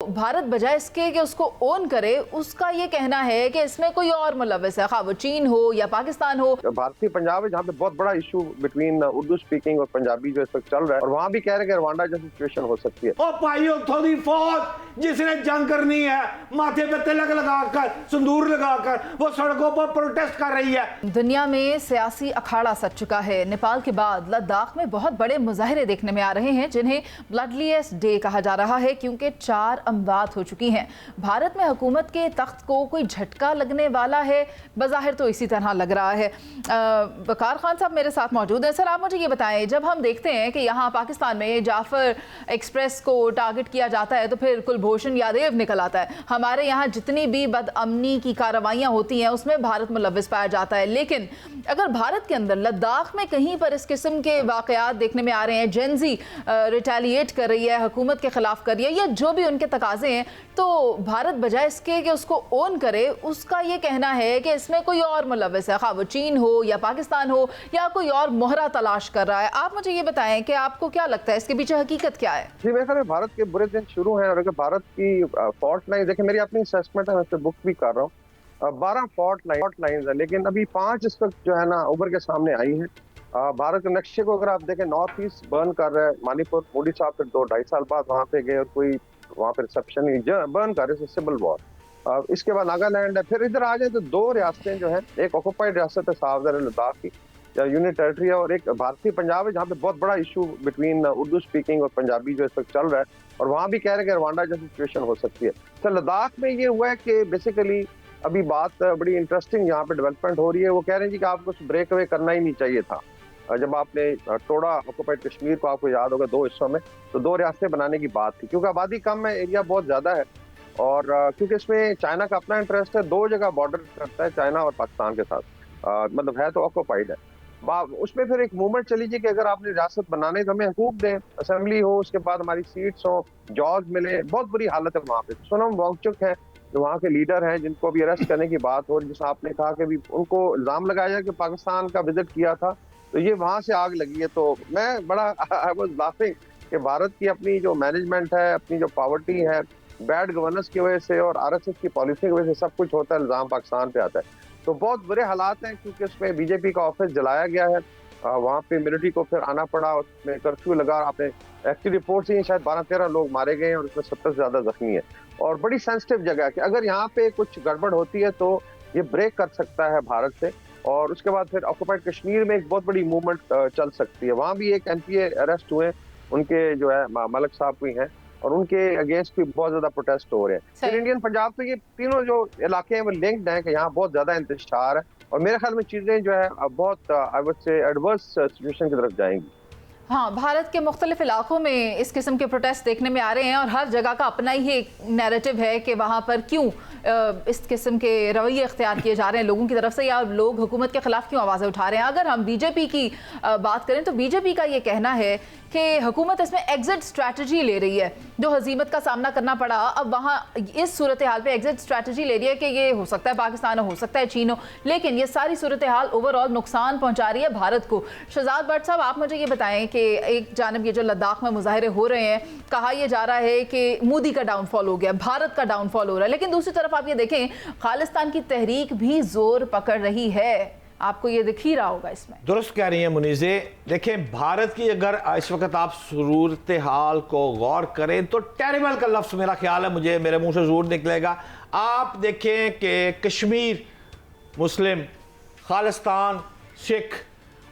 भारत बजाय इसके कि उसको ओन करे, उसका ये कहना है कि इसमें कोई और मुलव्विस है, खा वो चीन हो या पाकिस्तान हो। भारतीय पंजाब है जहाँ पे बहुत बड़ा इशू बिटवीन उर्दू स्पीकिंग और पंजाबी जो इस वक्त चल रहा है, और वहाँ भी कह रहे हैं कि रवांडा जैसी सिचुएशन हो सकती है। और भाइयों, थोड़ी फौज जिसने जंग करनी है, माथे पे तिलक लगाकर, सिंदूर लगाकर वो सड़कों पर प्रोटेस्ट कर रही है। दुनिया में सियासी अखाड़ा सज चुका है। नेपाल के बाद लद्दाख में बहुत बड़े मुजाहरे देखने में आ रहे हैं, जिन्हें ब्लडलीस्ट डे कहा जा रहा है क्योंकि 4 अमवात हो चुकी हैं। भारत में हुकूमत के तख्त को कोई झटका लगने वाला है, बज़ाहिर तो इसी तरह लग रहा है। वकार खान साहब मेरे साथ मौजूद हैं। सर, आप मुझे ये बताएं, जब हम देखते हैं कि यहाँ पाकिस्तान में जाफर एक्सप्रेस को टारगेट किया जाता है तो फिर कुलभूषण यादव निकल आता है। हमारे यहाँ जितनी भी बदअमनी की कार्रवाइयाँ होती हैं उसमें भारत मुलव्विस पाया जाता है, लेकिन अगर भारत के अंदर लद्दाख में कहीं पर इस किस्म के वाकयात देखने में आ रहे हैं, जेनजी रिटेलिएट कर रही है, हुकूमत के खिलाफ कर रही है, या जो भी उनके तकाजे हैं, तो भारत बजाय इसके कि उसको ओन करे, उसका ये कहना है कि इसमें कोई और मुलव्विस है, खा वो चीन हो या पाकिस्तान हो या कोई और मोहरा तलाश कर रहा है। आप मुझे ये बताएं कि आपको क्या लगता है, इसके पीछे हकीकत क्या है? जी, मेरे ख्याल में भारत के बुरे दिन शुरू हैं, और अगर भारत की फॉल्ट लाइन देखें, मेरी अपनी असेसमेंट है, मैं इस पर बुक भी कर रहा हूँ। 12 फॉल्ट लाइन है, लेकिन अभी 5 इस वक्त जो है ना उभर के सामने आई हैं। भारत के नक्शे को अगर आप देखें, नॉर्थ ईस्ट बर्न कर रहा है, मणिपुर, मोदी साहब फिर 2-2.5 साल बाद वहाँ पे गए और कोई वहाँ पे रिसेप्शन नहीं, बर्न कर रहे, सिविल वॉर। इसके बाद नागालैंड है, फिर इधर आ जाए तो 2 रियासतें जो है, एक ऑक्यूपाइड रियासत है साउदर्न लद्दाख की या यूनियन टेरिटरी है, और एक भारतीय पंजाब है जहाँ पे बहुत बड़ा इशू बिटवीन उर्दू स्पीकिंग और पंजाबी जो इस वक्त चल रहा है, और वहाँ भी कह रहे हैं कि रवांडा जैसी सिचुएशन हो सकती है। तो लद्दाख में ये हुआ है कि बेसिकली अभी बात बड़ी इंटरेस्टिंग यहाँ पे डेवलपमेंट हो रही है। वो कह रहे हैं जी कि आपको ब्रेक अवे करना ही नहीं चाहिए था। जब आपने तोड़ा ऑक्यूपाइड कश्मीर को, आपको याद होगा 2 हिस्सों में, तो 2 रियासतें बनाने की बात थी, क्योंकि आबादी कम है, एरिया बहुत ज्यादा है, और क्योंकि इसमें चाइना का अपना इंटरेस्ट है, 2 जगह बॉर्डर करता है चाइना और पाकिस्तान के साथ, मतलब है तो ऑक्यूपाइड है। उसमें फिर एक मूवमेंट चली थी कि अगर आपने रियासत बनाने तो हमें हुकूक दें, असेंबली हो, उसके बाद हमारी सीट्स हो, जॉब मिले। बहुत बुरी हालत है वहाँ पे। सोनम वांगचुक है जो वहाँ के लीडर हैं, जिनको भी अरेस्ट करने की बात हो रही, जिसमें आपने कहा कि भी उनको इल्जाम लगाया जाए कि पाकिस्तान का विजिट किया था, तो ये वहाँ से आग लगी है। तो मैं बड़ा आई वाज लाफिंग कि भारत की अपनी जो मैनेजमेंट है, अपनी जो पावर्टी है, बैड गवर्नेंस की वजह से और आरएसएस की पॉलिसी की वजह से सब कुछ होता है, इल्जाम पाकिस्तान पे आता है। तो बहुत बुरे हालात हैं, क्योंकि उसमें बीजेपी का ऑफिस जलाया गया है, वहाँ पे मिलिट्री को फिर आना पड़ा, उसमें कर्फ्यू लगा। आपने एक्टिव रिपोर्ट से शायद 12-13 लोग मारे गए हैं और उसमें 70 से ज्यादा जख्मी है, और बड़ी सेंसिटिव जगह है कि अगर यहाँ पे कुछ गड़बड़ होती है तो ये ब्रेक कर सकता है भारत से, और उसके बाद फिर ऑक्यूपाइड कश्मीर में एक बहुत बड़ी मूवमेंट चल सकती है। वहाँ भी एक एमपीए अरेस्ट हुए, उनके जो है मलिक साहब भी हैं, और उनके अगेंस्ट भी बहुत ज्यादा प्रोटेस्ट हो रहे हैं। फिर इंडियन पंजाब, तो ये तीनों जो इलाके हैं वो लिंक्ड हैं कि यहाँ बहुत ज्यादा इंतशार है, और मेरे ख्याल में चीजें जो है बहुत I would say adverse situation की तरफ जाएंगी। हाँ, भारत के मुख्तलिफ इलाकों में इस किस्म के प्रोटेस्ट देखने में आ रहे हैं, और हर जगह का अपना ही एक नैरेटिव है कि वहाँ पर क्यों इस किस्म के रवैये इख्तियार किए जा रहे हैं लोगों की तरफ से, या लोग हुकूमत के खिलाफ क्यों आवाज़ें उठा रहे हैं। अगर हम बीजेपी की बात करें तो बीजेपी का ये कहना है कि हुकूमत इसमें एग्जिट स्ट्रैटेजी ले रही है, जो हजीमत का सामना करना पड़ा। अब वहाँ इस सूरत हाल पे एग्जिट स्ट्रैटेजी ले रही है कि ये हो सकता है पाकिस्तान हो सकता है चीन हो, लेकिन ये सारी सूरत हाल ओवरऑल नुकसान पहुँचा रही है भारत को। शहजाद भट्ट साहब, आप मुझे ये बताएं कि एक जानब ये जो लद्दाख में मुजाहरे हो रहे हैं, कहा यह जा रहा है कि मोदी का डाउनफॉल हो गया, भारत का डाउनफॉल हो रहा है, लेकिन दूसरी तरफ आप ये देखें खालिस्तान की तहरीक भी जोर पकड़ रही है। आपको ये दिख ही रहा होगा इसमें। दुरुस्त कह रही हैं मुनीज़े। देखें, भारत की अगर इस वक्त आप सूरत हाल को गौर करें तो टेरिबल का लफ्ज़ मेरा ख्याल है मुझे मेरे मुंह से ज़रूर निकलेगा। आप देखें कि कश्मीर मुस्लिम, खालिस्तान सिख,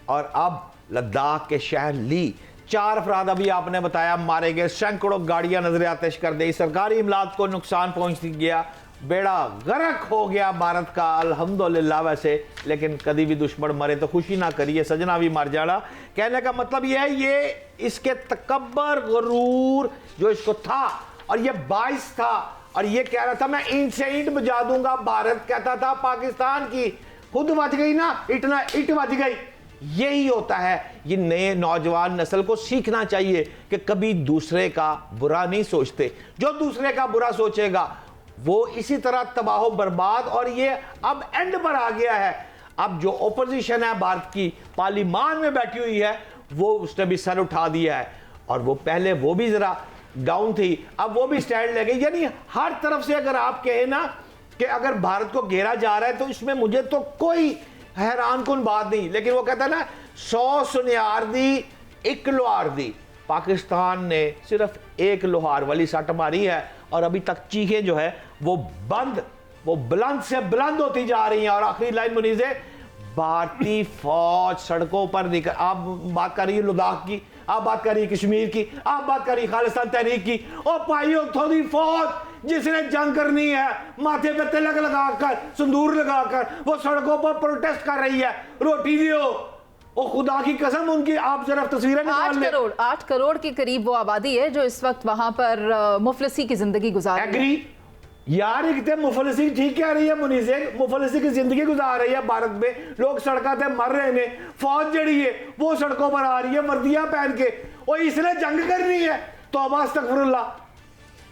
और अब लद्दाख के शहर ली 4 अफराद अभी आपने बताया मारे गए, सैकड़ों गाड़ियां नजर आतिश कर दी, सरकारी इमलात को नुकसान पहुंच गया, बेड़ा गर्क हो गया भारत का अल्हम्दुलिल्लाह। वैसे लेकिन कभी भी दुश्मन मरे तो खुशी ना करिए, सजना भी मर जाना। कहने का मतलब यह है, ये इसके तकब्बर गरूर जो इसको था, और ये बाइस था, और ये कह रहा था मैं ईंट से ईंट बजा दूंगा। भारत कहता था पाकिस्तान की खुद बच गई ना, इतना ईंट बच गई। यही होता है। ये नए नौजवान नस्ल को सीखना चाहिए कि कभी दूसरे का बुरा नहीं सोचते। जो दूसरे का बुरा सोचेगा वो इसी तरह तबाह बर्बाद, और ये अब एंड पर आ गया है। अब जो ओपोजिशन है भारत की पार्लियामान में बैठी हुई है, वो उसने भी सर उठा दिया है, और वो पहले वो भी जरा डाउन थी, अब वो भी स्टैंड ले गई। यानी हर तरफ से अगर आप कहें ना कि अगर भारत को घेरा जा रहा है तो इसमें मुझे तो कोई हैरान कुन बात नहीं, लेकिन वो कहता है ना 100 सुनियार दी 1 लोहार दी। पाकिस्तान ने सिर्फ 1 लोहार वाली सट मारी है और अभी तक चीखें जो है वो बुलंद से बुलंद होती जा रही हैं। और आखिरी लाइन मुनीज़ है, भारतीय फौज सड़कों पर निकल, आप बात कर रही है लद्दाख की, आप बात कर रही है कश्मीर की, आप बात कर रही है खालिस्तान तहरीक की, और भाइयों थोड़ी फौज जिसने जंग करनी है, माथे पे तिलक लगाकर सिंदूर लगाकर वो सड़कों पर प्रोटेस्ट कर रही है, रोटी दियो। ओ खुदा की कसम, उनकी आप जरा तस्वीरें निकाल लें। 8 करोड़ के करीब वो आबादी है जो इस वक्त वहां पर मुफलिसी की जिंदगी गुजार रही है। एग्री यार, एक मुफलिसी ठीक कह रही है मुनीज़, मुफलिसी की जिंदगी गुजार रही है भारत में, लोग सड़कों पे मर रहे हैं, फौज जड़ी है वो सड़कों पर आ रही है वर्दियां पहन के, और इसने जंग करनी है। तौबा अस्तगफिरुल्लाह।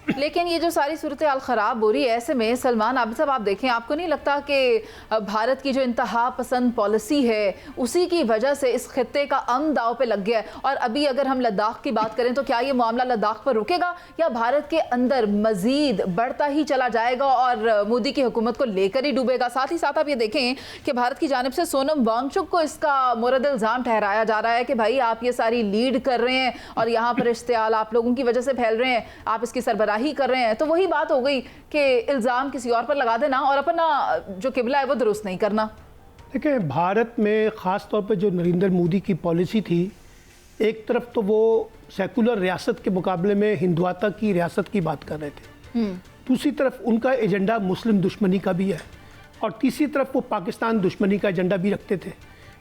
लेकिन ये जो सारी सूरत हाल ख़राब हो रही है, ऐसे में सलमान आबिद साहब आप देखें, आपको नहीं लगता कि भारत की जो इंतहा पसंद पॉलिसी है उसी की वजह से इस खित्ते का अमन दाव पे लग गया है? और अभी अगर हम लद्दाख की बात करें तो क्या ये मामला लद्दाख पर रुकेगा या भारत के अंदर मजीद बढ़ता ही चला जाएगा और मोदी की हुकूमत को लेकर ही डूबेगा? साथ ही साथ आप ये देखें कि भारत की जानिब से सोनम वांगचुक को इसका मुरद इल्ज़ाम ठहराया जा रहा है कि भाई आप ये सारी लीड कर रहे हैं और यहाँ पर इश्तियाल आप लोगों की वजह से फैल रहे हैं, आप इसकी सरबराही ही कर रहे हैं। तो वही बात हो गई कि इल्जाम किसी और पर लगा देना और अपना जो किबला है वो दुरुस्त नहीं करना। देखिए, भारत में ख़ास तौर पे जो नरेंद्र मोदी की पॉलिसी थी, एक तरफ तो वो सेकुलर रियासत के मुकाबले में हिंदुआता की रियासत की बात कर रहे थे, दूसरी तरफ उनका एजेंडा मुस्लिम दुश्मनी का भी है, और तीसरी तरफ वो पाकिस्तान दुश्मनी का एजेंडा भी रखते थे।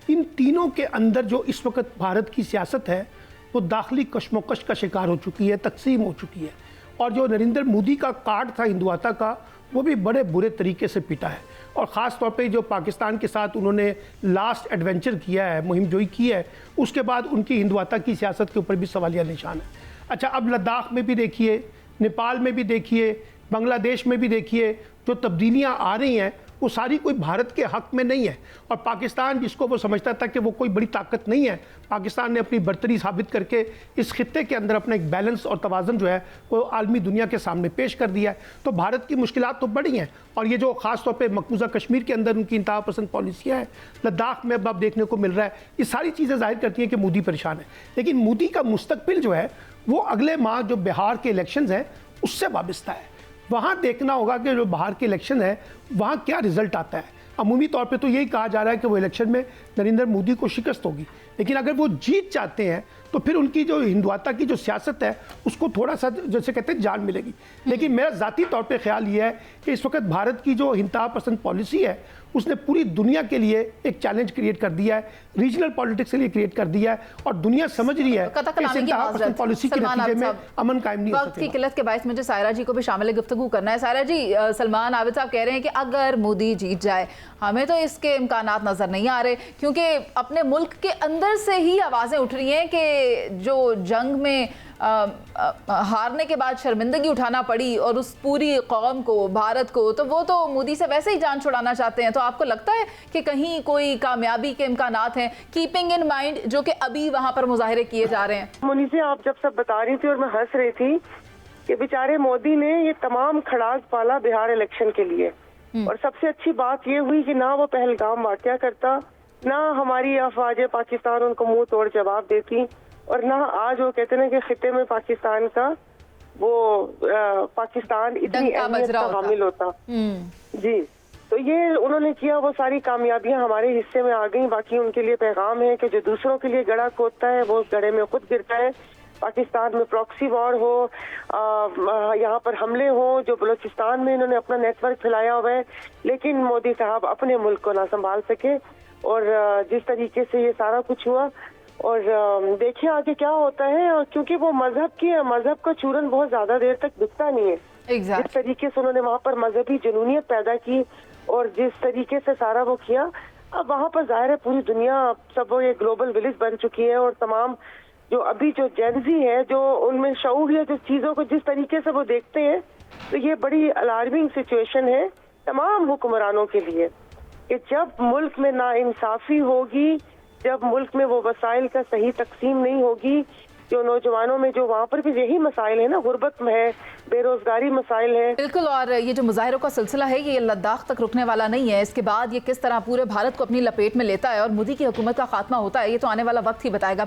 इन तीनों के अंदर जो इस वक्त भारत की सियासत है वो दाखिली कशमकश का शिकार हो चुकी है, तकसीम हो चुकी है। और जो नरेंद्र मोदी का कार्ड था हिंदुआता का, वो भी बड़े बुरे तरीके से पिटा है। और ख़ास तौर पे जो पाकिस्तान के साथ उन्होंने लास्ट एडवेंचर किया है, मुहिम जोई की है, उसके बाद उनकी हिंदुआता की सियासत के ऊपर भी सवालिया निशान है। अच्छा, अब लद्दाख में भी देखिए, नेपाल में भी देखिए, बांग्लादेश में भी देखिए, जो तब्दीलियाँ आ रही हैं वो सारी कोई भारत के हक में नहीं है। और पाकिस्तान, जिसको वो समझता था कि वो कोई बड़ी ताकत नहीं है, पाकिस्तान ने अपनी बर्तरी साबित करके इस खित्ते के अंदर अपना एक बैलेंस और तवाज़ुन जो है वो आलमी दुनिया के सामने पेश कर दिया है। तो भारत की मुश्किलात तो बड़ी हैं। और ये जो ख़ास तौर पे मकबूजा कश्मीर के अंदर उनकी इंतहा पसंद पॉलिसियाँ हैं, लद्दाख में अब देखने को मिल रहा है, ये सारी चीज़ें जाहिर करती हैं कि मोदी परेशान है। लेकिन मोदी का मुस्तकबिल जो है वो अगले माह जो बिहार के इलेक्शन हैं उससे वाबस्ता है। वहाँ देखना होगा कि जो बाहर के इलेक्शन है वहाँ क्या रिजल्ट आता है। अमूमी तौर पे तो यही कहा जा रहा है कि वो इलेक्शन में नरेंद्र मोदी को शिकस्त होगी, लेकिन अगर वो जीत जाते हैं तो फिर उनकी जो हिंदुआता की जो सियासत है उसको थोड़ा सा जैसे कहते हैं जान मिलेगी। लेकिन मेरा ज़ाती तौर पे ख्याल ये है कि इस वक्त भारत की जो इंतहा पसंद पॉलिसी है उसने पूरी दुनिया के लिए एक चैलेंज क्रिएट कर दिया है, रीजनल पॉलिटिक्स के लिए क्रिएट कर दिया है, और दुनिया समझ रही है कि इस इंतहा पसंद पॉलिसी के नतीजे में अमन कायम नहीं हो सकेगा। वक्त की किल्लत के बायस मुझे सायरा जी को भी शामिल गुफ्तगू करना है। सायरा जी, सलमान आबिद साहब कह रहे हैं कि अगर मोदी जीत जाए, हमें तो इसके इम्कानात नजर नहीं आ रहे, क्योंकि अपने मुल्क के अंदर से ही आवाज़ें उठ रही हैं कि जो जंग में हारने के बाद शर्मिंदगी उठाना पड़ी और उस पूरी कौम को, भारत को, तो वो तो मोदी से वैसे ही जान छुड़ाना चाहते हैं। तो आपको लगता है कि कहीं कोई कामयाबी के इम्कानात हैं, कीपिंग इन माइंड जो कि अभी वहां पर मुजाहिरे किए जा रहे हैं? मुनी से आप जब सब बता रही थी और मैं हंस रही थी कि बेचारे मोदी ने ये तमाम खड़ाक पाला बिहार इलेक्शन के लिए, और सबसे अच्छी बात ये हुई कि ना वो पहलगाम वाक़या करता, ना हमारी अफवाज पाकिस्तान उनको मुंह तोड़ जवाब देती, और ना आज वो कहते हैं कि खिते में पाकिस्तान का वो पाकिस्तान इतनी अहमियत का हामिल होता। जी, तो ये उन्होंने किया, वो सारी कामयाबियां हमारे हिस्से में आ गई। बाकी उनके लिए पैगाम है कि जो दूसरों के लिए गड़ा खोदता है वो गड़े में खुद गिरता है। पाकिस्तान में प्रॉक्सी वॉर हो, यहाँ पर हमले हो, जो बलूचिस्तान में इन्होंने अपना नेटवर्क फैलाया हुआ है, लेकिन मोदी साहब अपने मुल्क को ना संभाल सके। और जिस तरीके से ये सारा कुछ हुआ, और देखिए आगे क्या होता है, और क्योंकि वो मजहब का चूरन बहुत ज्यादा देर तक दिखता नहीं है। जिस तरीके से उन्होंने वहाँ पर मजहबी जुनूनियत पैदा की और जिस तरीके से सारा वो किया, अब वहाँ पर जाहिर है पूरी दुनिया सब वो एक ग्लोबल विलेज बन चुकी है। और तमाम जो अभी जो जेनजी है, जो उनमें शऊर है, जो चीजों को जिस तरीके से वो देखते हैं, तो ये बड़ी अलार्मिंग सिचुएशन है तमाम हुक्मरानों के लिए कि जब मुल्क में नाइंसाफी होगी, जब मुल्क में वो वसाइल का सही तकसीम नहीं होगी, जो नौजवानों में जो वहाँ पर भी यही मसाइल है ना, गुर्बत में है, बेरोजगारी मसाइल है। बिल्कुल, और ये जो मुजाहिरों का सिलसिला है ये लद्दाख तक रुकने वाला नहीं है। इसके बाद ये किस तरह पूरे भारत को अपनी लपेट में लेता है और मोदी की हुकूमत का खात्मा होता है, ये तो आने वाला वक्त ही बताएगा।